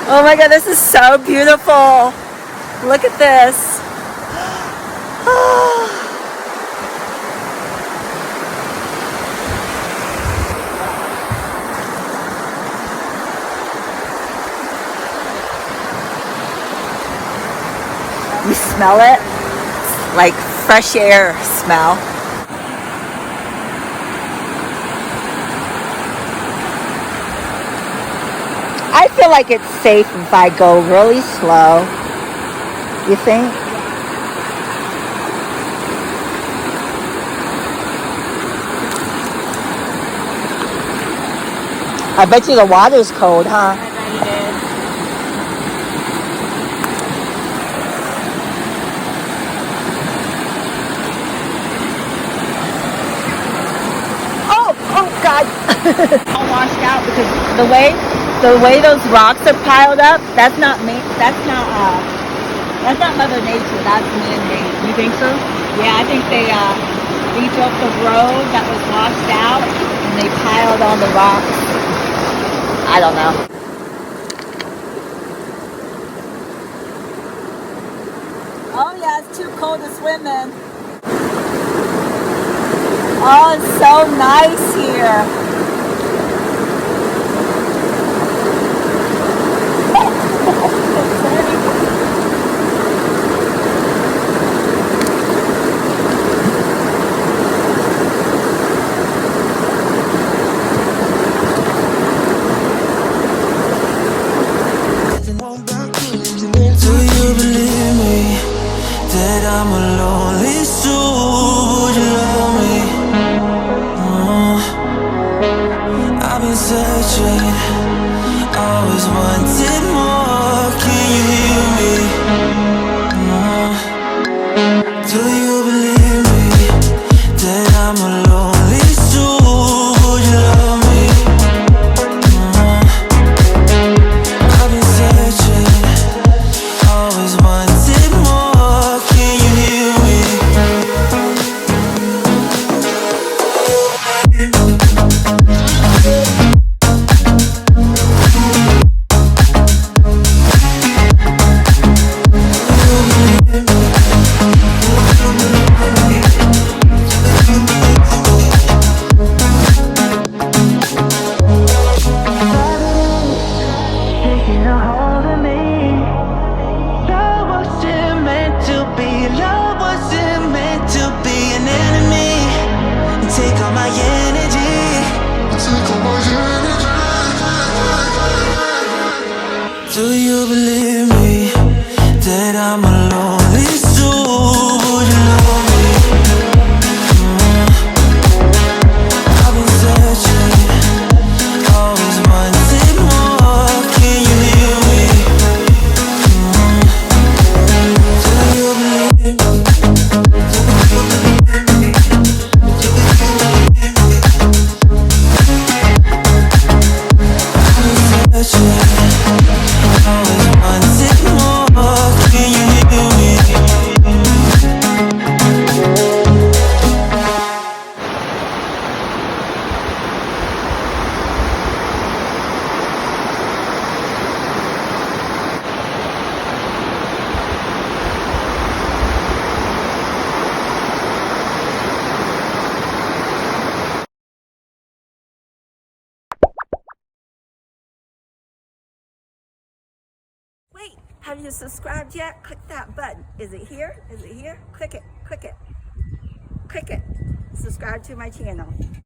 Oh my god, this is so beautiful. Look at this. You smell it? It's like fresh air smell. I feel like it's safe if I go really slow. You think? I bet you the water's cold, huh? I bet it is. Oh God! All washed out because the way those rocks are piled up, that's not me. That's not Mother Nature. That's man-made. You think so? Yeah, I think they built the road that was washed out and they piled on the rocks. I don't know. Oh yeah, it's too cold to swim in. Oh, it's so nice here. Do you believe me that I'm a lonely soul? Would you love me? I've been searching, always wanted more. Can you hear me? Do you believe me that I'm a lonely soul? Would you love me? I've been searching, always wanted more. Can you hear me? Taking a hold of me. Love wasn't meant to be. Love wasn't meant to be an enemy. Take all my energy. Take all my energy. Do you believe me that I'm a lonely soul? Would you love me? I've been searching, always wanted more. Can you hear me? Do you believe me? I've been searching, always wanted more. Can you hear me? Wait, have you subscribed yet? Click that button. Is it here? Is it here? Click it. Click it. Click it. Subscribe to my channel.